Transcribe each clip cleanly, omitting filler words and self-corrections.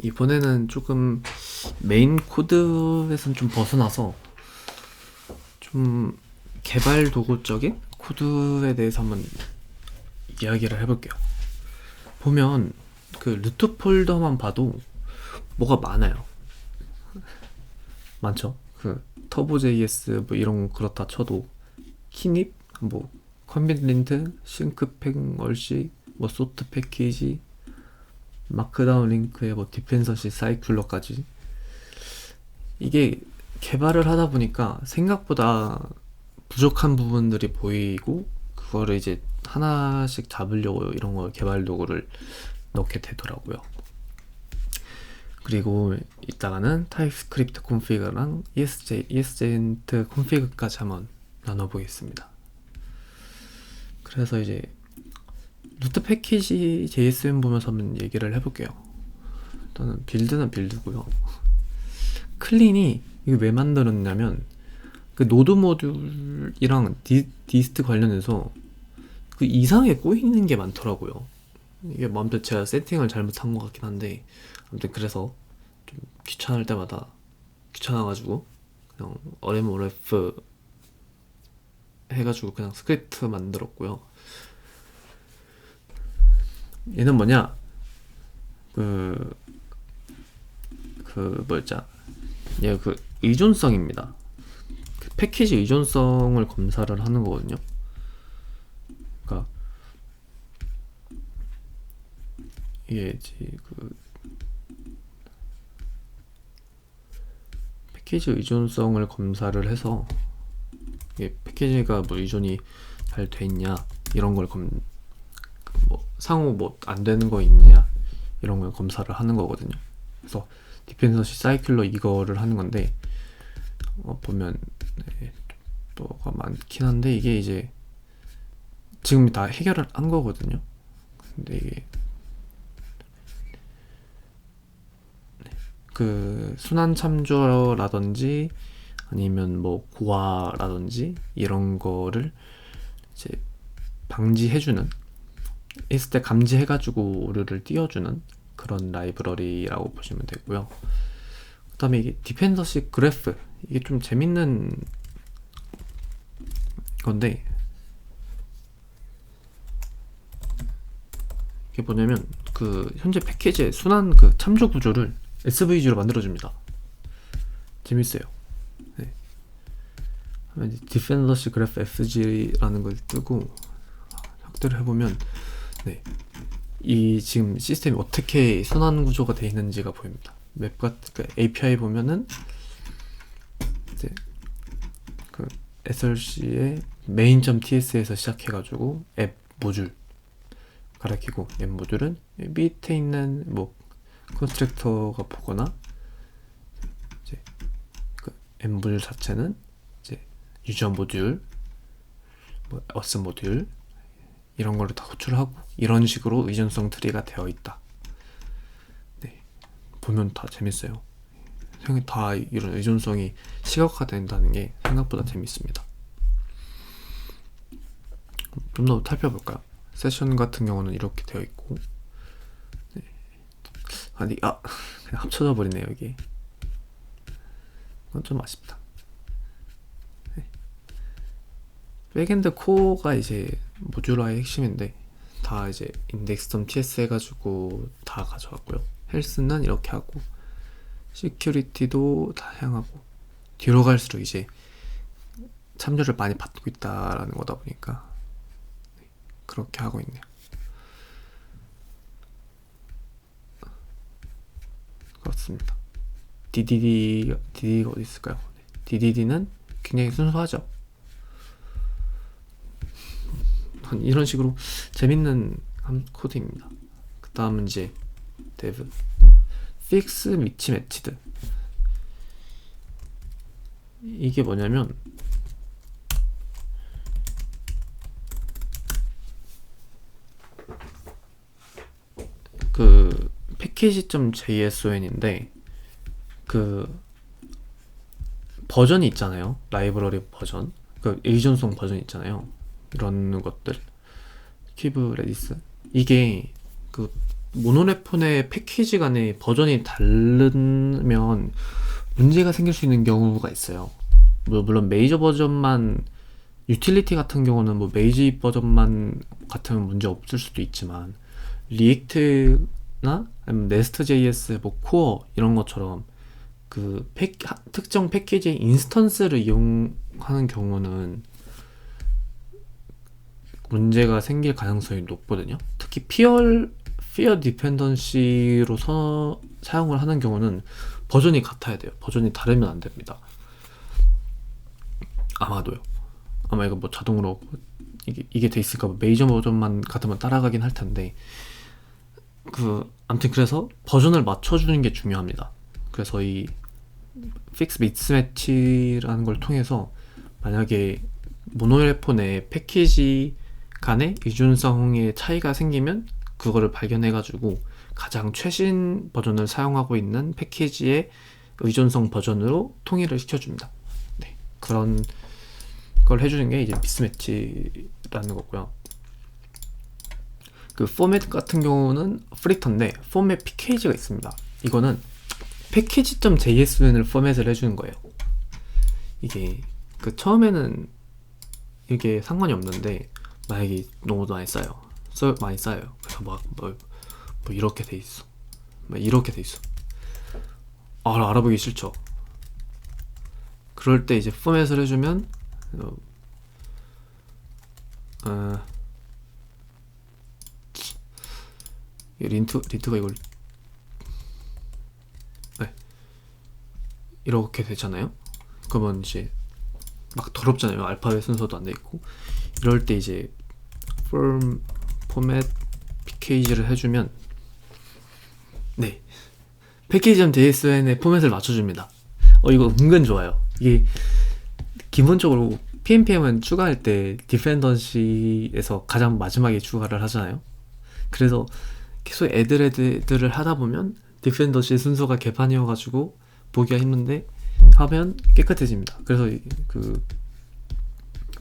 이번에는 조금 메인 코드에선 좀 벗어나서 좀 개발 도구적인 코드에 대해서 한번 이야기를 해볼게요. 보면 그 루트 폴더만 봐도 뭐가 많아요. 많죠? 그 터보.js 뭐 이런 거 그렇다 쳐도 키닙, 뭐 컨비니언트, 싱크팩 얼씨, 뭐 소트 패키지, 마크다운 링크에 뭐 디펜서시 사이클러까지, 이게 개발을 하다 보니까 생각보다 부족한 부분들이 보이고 그거를 이제 하나씩 잡으려고 이런 거 개발 도구를 넣게 되더라고요. 그리고 이따가는 타입스크립트 콘피그랑 ESJIT 콘피그까지 한번 나눠보겠습니다. 그래서 이제 루트 패키지 JSM 보면서 한번 얘기를 해볼게요. 일단은 빌드는 빌드고요. 클린이 이거 왜 만들었냐면 그 노드 모듈이랑 디스트 관련해서 그 이상하게 꼬이는 게 많더라고요. 이게 마음대로 제가 세팅을 잘못한 것 같긴 한데, 아무튼 그래서 좀 귀찮을 때마다 귀찮아가지고 그냥 RMRF 해가지고 그냥 스크립트 만들었고요. 얘는 뭐냐, 뭐였자, 얘 그 의존성입니다. 그 패키지 의존성을 검사를 하는 거거든요. 그러니까 이게 그 패키지 의존성을 검사를 해서 이게 패키지가 뭐 의존이 잘 돼 있냐 이런 걸 뭐 상호 뭐 안 되는 거 있냐 이런 걸 검사를 하는 거거든요. 그래서 디펜서시 사이클러 이거를 하는 건데, 보면 뭐가 많긴 한데 이게 이제 지금 다 해결을 한 거거든요. 근데 이게 그 순환 참조라든지 아니면 뭐 고화라든지 이런 거를 이제 방지해주는, 했을 때 감지해가지고 오류를 띄워주는 그런 라이브러리라고 보시면 되고요. 그 다음에 이게 디펜더시 그래프, 이게 좀 재밌는 건데, 이게 뭐냐면 그 현재 패키지의 순환 그 참조 구조를 SVG로 만들어줍니다. 재밌어요. 네. 디펜더시 그래프 FG라는 걸 뜨고 확대를 해보면, 네, 이 지금 시스템이 어떻게 순환 구조가 되어 있는지가 보입니다. 맵 같은 그 API 보면은 이제 그 SRC의 main.ts에서 시작해가지고 앱 모듈 가리키고, 앱 모듈은 밑에 있는 뭐 컨스트럭터가 보거나, 이제 그 앱 모듈 자체는 이제 유저 모듈, 뭐 어스 모듈 이런 거를 다 호출하고 이런 식으로 의존성 트리가 되어 있다. 네, 보면 다 재밌어요. 다 이런 의존성이 시각화된다는 게 생각보다 재밌습니다. 좀 더 살펴볼까요? 세션 같은 경우는 이렇게 되어 있고, 네. 그냥 합쳐져 버리네요 이게. 이건 좀 아쉽다. 네. 백엔드 코어가 이제 모듈화의 핵심인데 다 이제 index.ts 해가지고 다 가져왔고요. 헬스는 이렇게 하고, 시큐리티도 다양하고, 뒤로 갈수록 이제 참조를 많이 받고 있다라는 거다 보니까 그렇게 하고 있네요. 그렇습니다. DDD가 어디 있을까요? DDD는 굉장히 순수하죠. 이런 식으로 재밌는 코드입니다. 그 다음은 이제 dev fix mismatched. 이게 뭐냐면 그 package.json인데 그 버전이 있잖아요. 라이브러리 버전, 그 의존성 버전 있잖아요. 이런 것들, 키브 레디스, 이게 그 모노레폰의 패키지 간의 버전이 다르면 문제가 생길 수 있는 경우가 있어요. 물론 메이저 버전만, 유틸리티 같은 경우는 뭐 메이지 버전만 같으면 문제 없을 수도 있지만, 리액트나 아니면 네스트.js, 뭐 코어 이런 것처럼 그 특정 패키지의 인스턴스를 이용하는 경우는 문제가 생길 가능성이 높거든요. 특히 피어 디펜던시로 사용을 하는 경우는 버전이 같아야 돼요. 버전이 다르면 안 됩니다. 아마도요. 아마 이거 뭐 자동으로 이게 돼 있을까 봐 메이저 버전만 같으면 따라가긴 할 텐데, 아무튼 그래서 버전을 맞춰주는 게 중요합니다. 그래서 이 픽스 미스매치라는 걸 통해서 만약에 모노레폰의 패키지 간의 의존성의 차이가 생기면 그거를 발견해가지고 가장 최신 버전을 사용하고 있는 패키지의 의존성 버전으로 통일을 시켜줍니다. 네, 그런 걸 해주는 게 이제 미스매치라는 거고요. 그 포맷 같은 경우는 프리터인데 포맷 pkg가 있습니다. 이거는 package.jsn을 포맷을 해주는 거예요. 이게 처음에는 이게 상관이 없는데 만약에 너무 많이 쌓여요. 그래서 뭐 이렇게 돼 있어. 이렇게 돼 있어. 알아보기 싫죠. 그럴 때 이제 포맷을 해주면 린트가 이걸 이렇게 되잖아요. 그러면 이제 막 더럽잖아요. 알파벳 순서도 안 돼 있고. 이럴 때 이제 포맷 pkg를 해주면 네, package.jsn의 포맷을 맞춰줍니다. 이거 은근 좋아요. 이게 기본적으로 PNPM은 추가할 때 디펜던시에서 가장 마지막에 추가를 하잖아요. 그래서 계속 애들을 하다 보면 디펜던시 순서가 개판이어가지고 보기가 힘든데 하면 깨끗해집니다. 그래서 그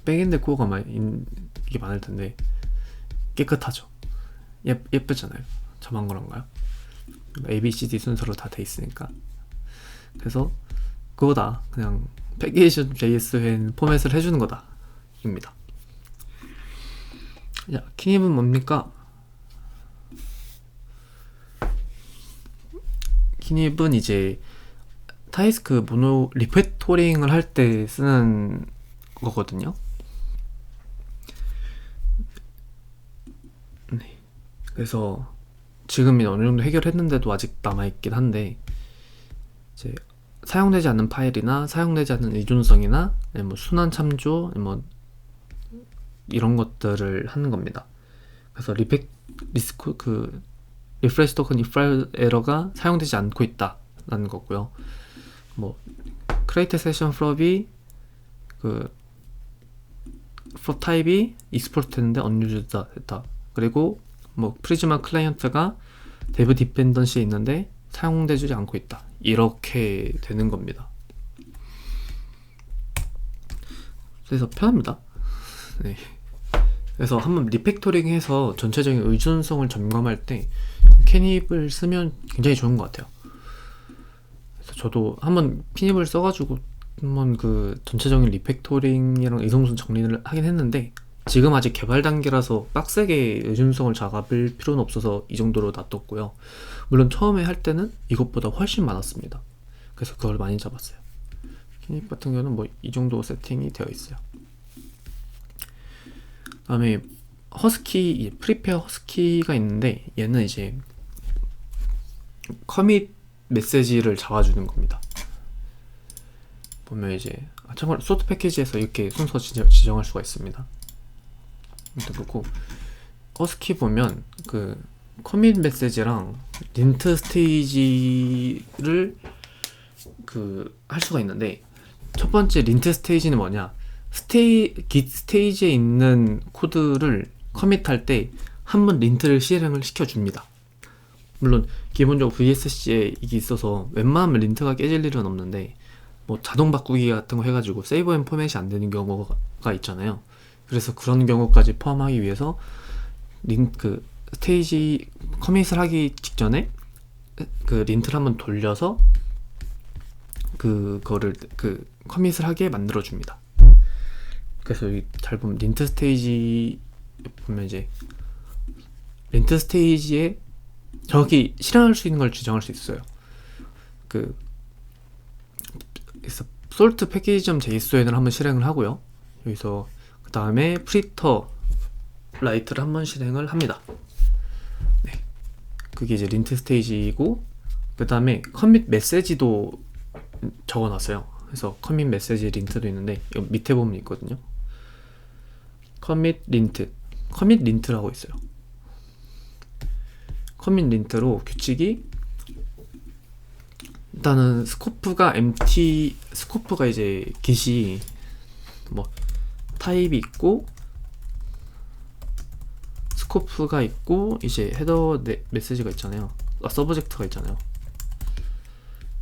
백엔드 코어가 이게 많을 텐데 깨끗하죠. 예쁘잖아요. 저만 그런가요? ABCD 순서로 다 돼 있으니까. 그래서 그거다. 그냥 package.jsn 포맷을 해주는 거다. 입니다. 자, 키닙은 뭡니까? 키닙은 이제 타스크 모노 리팩토링을 할 때 쓰는 거거든요. 네. 그래서 지금이 어느 정도 해결했는데도 아직 남아있긴 한데, 이제 사용되지 않는 파일이나 사용되지 않는 의존성이나 뭐 순환 참조 뭐 이런 것들을 하는 겁니다. 그래서 리프레시 토큰 if 에러가 사용되지 않고 있다라는 거고요. 뭐 create session flow이 flow 타입이 익스포트 됐는데 unused 됐다. 그리고 뭐 프리즈마 클라이언트가 dev 디펜던시에 있는데 사용되지 않고 있다. 이렇게 되는 겁니다. 그래서 편합니다. 네. 그래서 한번 리팩토링 해서 전체적인 의존성을 점검할 때 키닙을 쓰면 굉장히 좋은 것 같아요. 그래서 저도 한번 키닙을 써가지고 한번 전체적인 리팩토링이랑 의존성 정리를 하긴 했는데, 지금 아직 개발 단계라서 빡세게 의존성을 잡을 필요는 없어서 이 정도로 놔뒀고요. 물론 처음에 할 때는 이것보다 훨씬 많았습니다. 그래서 그걸 많이 잡았어요. 키닙 같은 경우는 뭐 이 정도 세팅이 되어 있어요. 다음에 허스키, 프리페어 허스키가 있는데, 얘는 이제 커밋 메시지를 잡아주는 겁니다. 보면 이제 참고로 소트 패키지에서 이렇게 순서 지정할 수가 있습니다. 그렇고 허스키 보면 커밋 메시지랑 린트 스테이지를 할 수가 있는데, 첫 번째 린트 스테이지는 뭐냐? git 스테이지에 있는 코드를 커밋할 때 한번 린트를 실행을 시켜줍니다. 물론 기본적으로 VSC에 이게 있어서 웬만하면 린트가 깨질 일은 없는데, 뭐 자동 바꾸기 같은 거 해가지고 세이브 앤 포맷이 안 되는 경우가 있잖아요. 그래서 그런 경우까지 포함하기 위해서 스테이지 커밋을 하기 직전에 그 린트를 한번 돌려서 그거를 그 커밋을 하게 만들어 줍니다. 그래서 여기 잘 보면 린트 스테이지 보면 이제 린트 스테이지에 정확히 실행할 수 있는 걸 지정할 수 있어요. 그 그래서 salt package.json을 한번 실행을 하고요. 여기서 그 다음에 프리터 라이트를 한번 실행을 합니다. 네, 그게 이제 린트 스테이지이고, 그 다음에 커밋 메시지도 적어놨어요. 그래서 커밋 메시지 린트도 있는데 여기 밑에 보면 있거든요. 커밋 린트라고 있어요. 커밋 린트로 규칙이 일단은 스코프가 스코프가 이제 깃이 뭐 타입이 있고 스코프가 있고 이제 헤더 메시지가 있잖아요. 서브젝트가 있잖아요.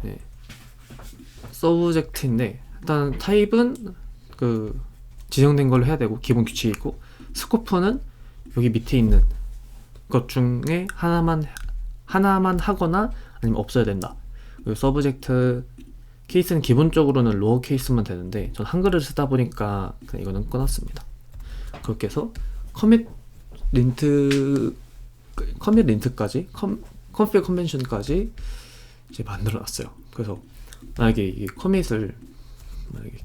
네. 서브젝트인데 일단 타입은 그 지정된 걸로 해야 되고 기본 규칙이 있고, 스코프는 여기 밑에 있는 것 중에 하나만 하거나 아니면 없어야 된다. 그리고 서브젝트 케이스는 기본적으로는 로어 케이스만 되는데 전 한글을 쓰다 보니까 그냥 이거는 끊었습니다. 그렇게 해서 커밋 린트까지 컨피그 컨벤션까지 이제 만들어 놨어요. 그래서 만약에 이 커밋을 만약에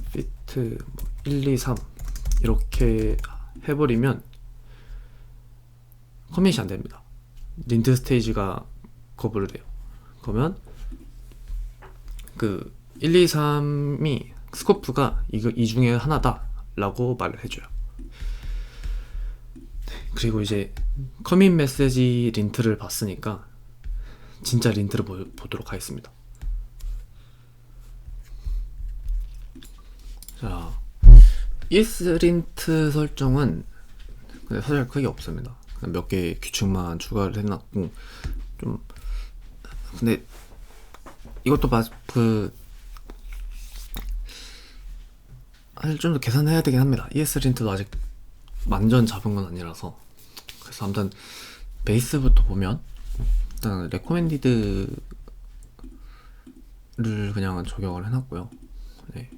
fit 1, 2, 3 이렇게 해버리면 커밋이 안 됩니다. 린트 스테이지가 거부를 해요. 그러면 그 1, 2, 3이 스코프가 이 중에 하나다 라고 말을 해줘요. 그리고 이제 커밋 메시지 린트를 봤으니까 진짜 린트를 보도록 하겠습니다. 자, ESLint 설정은 근데 사실 크게 없습니다. 몇 개 규칙만 추가를 해놨고, 좀 근데 이것도 사실 좀 더 계산해야 되긴 합니다. ESLint도 아직 완전 잡은 건 아니라서. 그래서 아무튼 베이스부터 보면 일단 레코멘디드를 그냥 적용을 해놨고요. 네.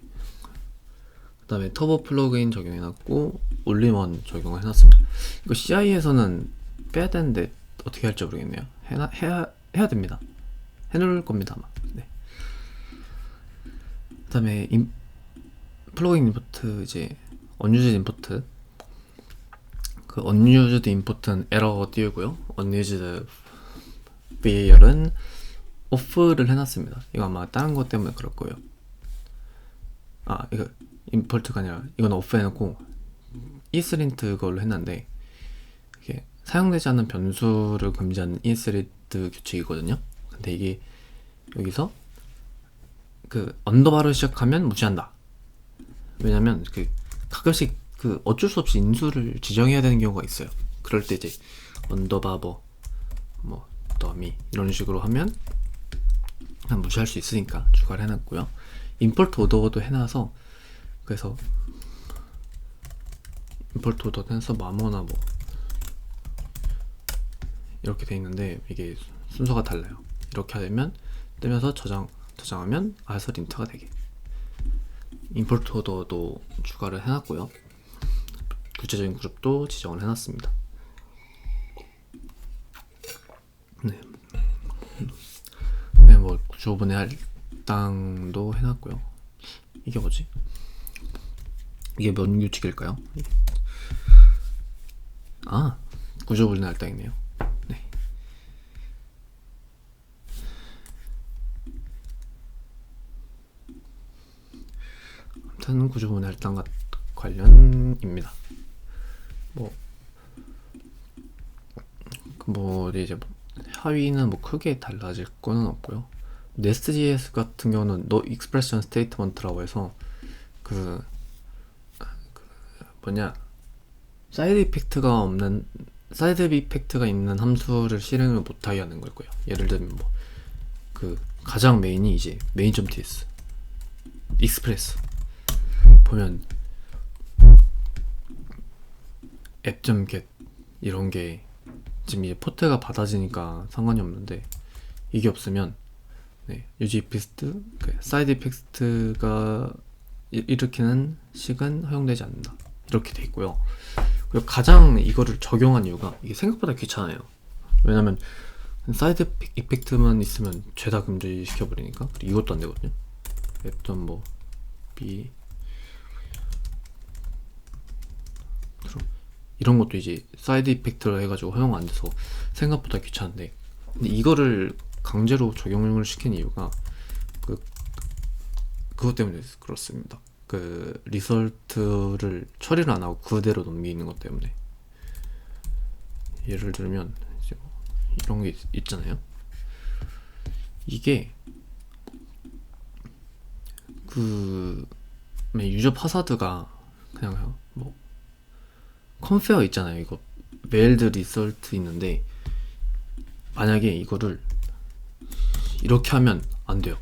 그 다음에 터보 플러그인 적용해놨고 올리원 적용을 해놨습니다. 이거 CI에서는 빼야 되는데 어떻게 할지 모르겠네요. 해야 됩니다. 해놓을 겁니다 아마. 네. 그 다음에 플러그인 임포트 이제 unused 임포트, 그 unused 임포트는 에러 띄우고요. unused VAR은 off를 해놨습니다. 이거 아마 다른 것 때문에 그럴 거예요. 이거 임포트가 아니라 이건 off 해놓고 ESLint 걸로 해놨는데, 이게 사용되지 않는 변수를 금지하는 ESLint 규칙이거든요. 근데 이게 여기서 그 언더바로 시작하면 무시한다. 왜냐면 그 가끔씩 그 어쩔 수 없이 인수를 지정해야 되는 경우가 있어요. 그럴 때 이제 언더바 뭐 더미 이런 식으로 하면 그냥 무시할 수 있으니까 추가를 해놨고요. 임포트 오더도 해놔서, 그래서 임포트 오더 해서 아무거나 뭐 이렇게 돼 있는데 이게 순서가 달라요. 이렇게 하면 뜨면서 저장하면 ESLint가 되게. 임포트 오더도 추가를 해놨고요. 구체적인 그룹도 지정을 해놨습니다. 네, 뭐 구조분해 할당도 해놨고요. 이게 뭐지? 이게 뭔 규칙일까요? 구조분해 할당이네요. 네. 아무튼 구조분해 할당 관련입니다. 이제 하위는 뭐 크게 달라질 거는 없고요. Nest.js 같은 경우는 No Expression Statement라고 해서 사이드 이펙트가 있는 함수를 실행을 못하게 하는 걸 거예요. 예를 들면 가장 메인이 이제 main.ts 익스프레스 보면 app.get 이런 게 지금 이제 포트가 받아지니까 상관이 없는데, 이게 없으면 네, 유지 이펙트, 사이드 이펙트가 일으키는 식은 허용되지 않는다, 이렇게 돼 있고요. 그리고 가장 이거를 적용한 이유가 이게 생각보다 귀찮아요. 왜냐면 사이드 이펙트만 있으면 죄다 금지 시켜버리니까. 그리고 이것도 안 되거든요. 앱.뭐 b 이런 것도 이제 사이드 이펙트를 해가지고 허용 안 돼서 생각보다 귀찮은데, 근데 이거를 강제로 적용을 시킨 이유가 그것 때문에 그렇습니다. 그 리설트를 처리를 안 하고 그대로 넘기는 것 때문에. 예를 들면 이제 뭐 이런 게 있잖아요. 이게 그 유저 파사드가 그냥 뭐 컴페어 있잖아요. 이거 메일드 리설트 있는데, 만약에 이거를 이렇게 하면 안 돼요.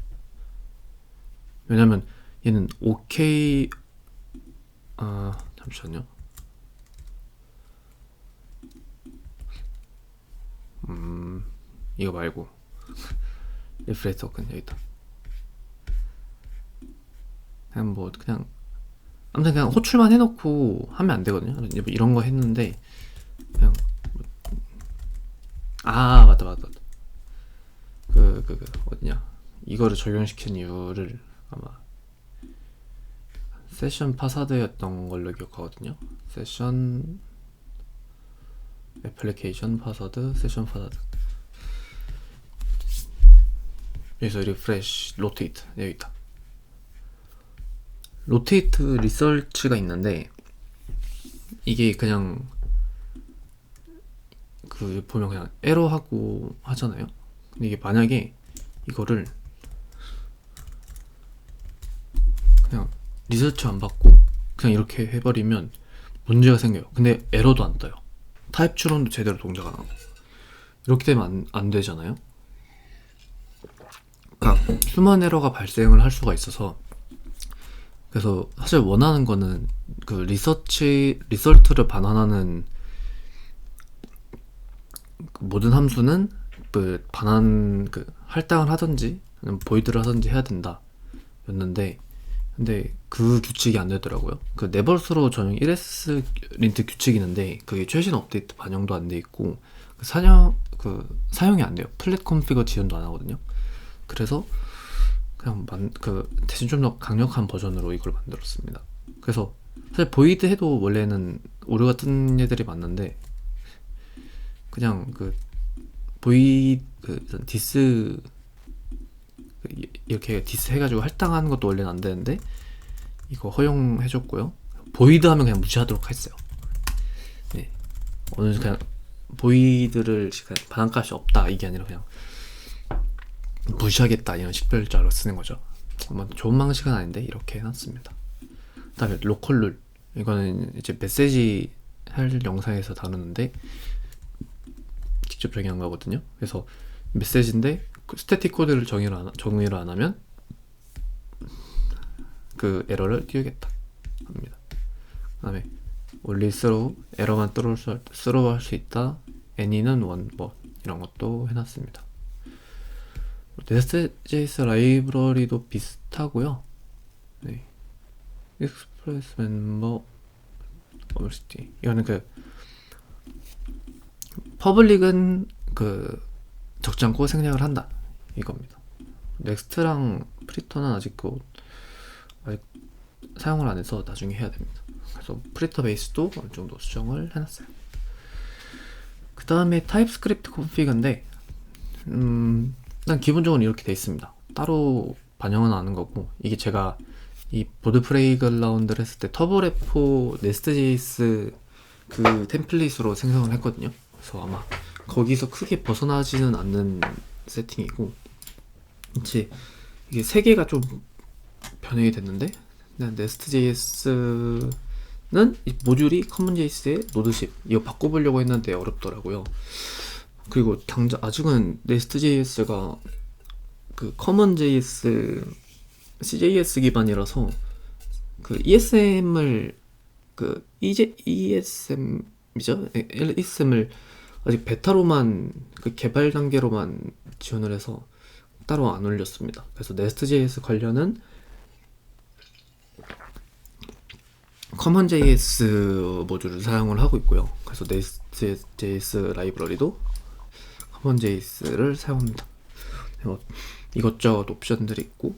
왜냐면 얘는 OK, 잠시만요. 이거 말고 리프레시 토큰 여기 있다. 그냥 아무튼 그냥 호출만 해놓고 하면 안 되거든요. 뭐 이런 거 했는데 그냥 맞다. 어디냐, 이거를 적용시킨 이유를 아마 세션 파사드였던 걸로 기억하거든요. 세션 애플리케이션 파사드, 세션 파사드. 여기서 리프레시, 로테이트 여기 있다. 로테이트 리서치가 있는데, 이게 그냥 보면 그냥 에러하고 하잖아요. 근데 이게 만약에 이거를 그냥 리서치 안 받고 그냥 이렇게 해버리면 문제가 생겨요. 근데 에러도 안 떠요. 타입 추론도 제대로 동작 안 하고. 이렇게 되면 안 되잖아요. 그러니까 휴먼 에러가 발생을 할 수가 있어서, 그래서 사실 원하는 거는 그 리설트를 반환하는 모든 함수는 할당을 하든지 보이드를 하든지 해야 된다 였는데, 근데 그 규칙이 안 되더라고요. 그 네버스로 전용 1S 린트 규칙이 있는데 그게 최신 업데이트 반영도 안 돼 있고 사용이 안 돼요. 플랫 컨피거 지원도 안 하거든요. 그래서 그냥 대신 좀 더 강력한 버전으로 이걸 만들었습니다. 그래서 사실 보이드 해도 원래는 오류가 뜬 애들이 많는데, 그냥 디스 이렇게 디스 해가지고 할당하는 것도 원래는 안 되는데 이거 허용해줬고요. 보이드 하면 그냥 무시하도록 했어요. 네, 어느 그냥 보이드를 그냥 반환값이 없다 이게 아니라 그냥 무시하겠다 이런 식별자로 쓰는 거죠. 뭐 좋은 방식은 아닌데 이렇게 해놨습니다. 그다음에 로컬 룰, 이거는 이제 메시지 할 영상에서 다루는데 직접 정의한 거거든요. 그래서 메시지인데 스태틱 코드를 정의를 안 하면 그 에러를 띄우겠다 합니다. 그다음에 only through 에러만 through 할 수 있다. any는 one 뭐 이런 것도 해놨습니다. Nest.js 라이브러리도 비슷하고요. 네. 익스프레스 멤버 어머시티, 이거는 퍼블릭은 적지 않고 생략을 한다 이겁니다. 넥스트랑 프리터는 아직 사용을 안 해서 나중에 해야 됩니다. 그래서 프리터 베이스도 어느 정도 수정을 해놨어요. 그 다음에 타입스크립트 컨피그인데 일단 기본적으로 이렇게 돼 있습니다. 따로 반영은 안 하는 거고, 이게 제가 이 보드 플레이그라운드를 했을 때 터보레포 네스트.js 그 템플릿으로 생성을 했거든요. 그래서 아마 거기서 크게 벗어나지는 않는 세팅이고, 이제 이게 3개가 좀 변형이 됐는데, 네스트.js는 이 모듈이 커먼JS의 노드10 이거 바꿔보려고 했는데 어렵더라고요. 그리고 아직은 네스트.js가 커먼JS CJS 기반이라서 ESM을 ESM ESM을 아직 베타로만 그 개발 단계로만 지원을 해서 따로 안 올렸습니다. 그래서 Nest.js 관련은 common.js 모듈을 사용을 하고 있고요. 그래서 Nest.js 라이브러리도 common.js를 사용합니다. 이것저것 옵션들이 있고,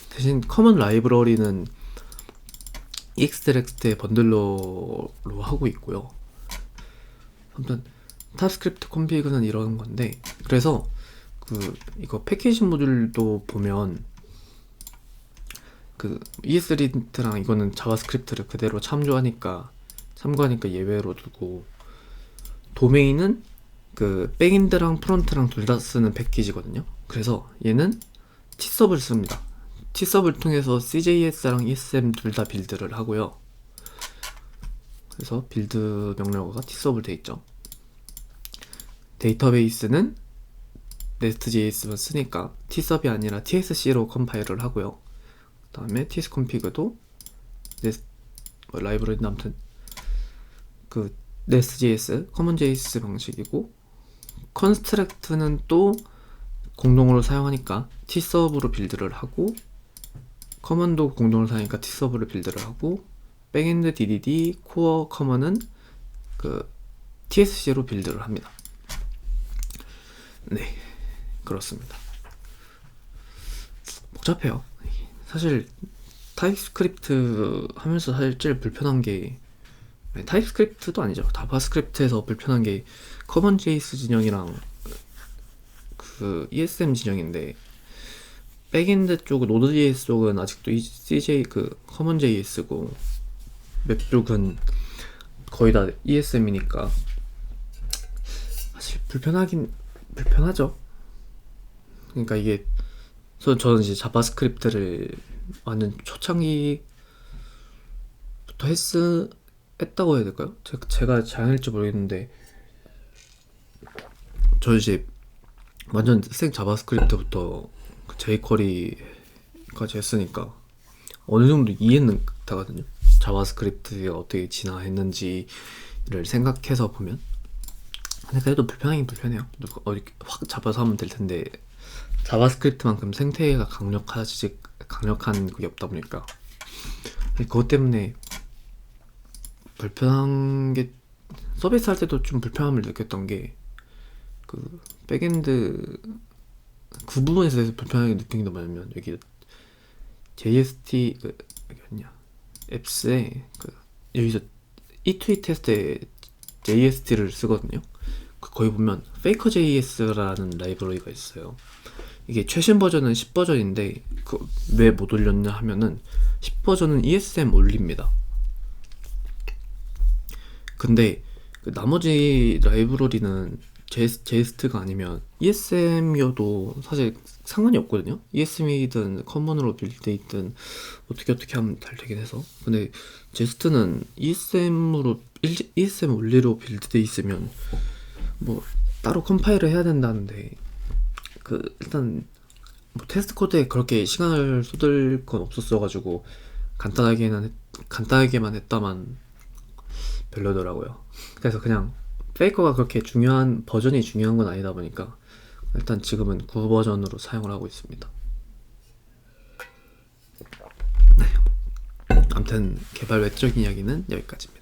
대신 common 라이브러리는 extract의 번들러로 하고 있고요. 아무튼 타입스크립트 컴피그는 이런 건데, 그래서 이거 패키징 모듈도 보면 ESLint랑 이거는 자바스크립트를 그대로 참고하니까 예외로 두고, 도메인은 백엔드랑 프론트랑 둘 다 쓰는 패키지거든요. 그래서 얘는 Tsub을 씁니다. Tsub을 통해서 CJS랑 ESM 둘 다 빌드를 하고요. 그래서 빌드 명령어가 Tsub으로 돼 있죠. 데이터베이스는 Nest.js만 쓰니까 Tsub이 아니라 TSC로 컴파일을 하고요. 그 다음에 tsconfig도 라이브러리는 아무튼 Nest.js, common.js 방식이고, construct는 또 공동으로 사용하니까 Tsub으로 빌드를 하고, 커먼도 공동으로 사용하니까 Tsub으로 빌드를 하고, 백엔드 DDD, 코어 커먼은 TSC로 빌드를 합니다. 네, 그렇습니다. 복잡해요. 사실 타입스크립트 하면서 사실 제일 불편한 게, 타입스크립트도 아니죠. 자바스크립트에서 불편한 게 common.js 진영이랑 ESM 진영인데, 백엔드 쪽 노드.js 쪽은 아직도 CJ common.js고, 웹 쪽은 거의 다 ESM이니까 사실 불편하죠. 그러니까 이게 저는 이제 자바스크립트를 완전 초창기부터 했다고 해야 될까요? 제가 잘 할지 모르겠는데, 저 이제 완전 생 자바스크립트부터 jQuery까지 했으니까 어느 정도 이해는 되거든요. 자바스크립트가 어떻게 진화했는지를 생각해서 보면. 근데 그래도 불편하긴 불편해요. 확 잡아서 하면 될 텐데, 자바스크립트만큼 생태계가 강력한 그게 없다 보니까 그것 때문에 불편한 게, 서비스 할 때도 좀 불편함을 느꼈던 게, 백엔드 부분에서 대해서 불편하게 느낀 게 뭐냐면, 여기 JST 여기 어디냐, 앱스에 여기서 E2E 테스트에 JST를 쓰거든요. 거기 보면 faker.js라는 라이브러리가 있어요. 이게 최신 버전은 10버전인데 왜 못 올렸냐 하면은 10버전은 ESM 올립니다. 근데 나머지 라이브러리는 JST가 아니면 ESM이어도 사실 상관이 없거든요. ESM이든 커먼으로 빌드이든 어떻게 하면 잘 되긴 해서. 근데 JST는 ESM 올리로 빌드돼 있으면 뭐 따로 컴파일을 해야 된다는데, 일단 뭐 테스트 코드에 그렇게 시간을 쏟을 건 없었어가지고 간단하게만 했다만 별로더라고요. 그래서 그냥 페이커가 그렇게 버전이 중요한 건 아니다 보니까 일단 지금은 9버전으로 사용을 하고 있습니다. 네. 아무튼 개발 외적인 이야기는 여기까지입니다.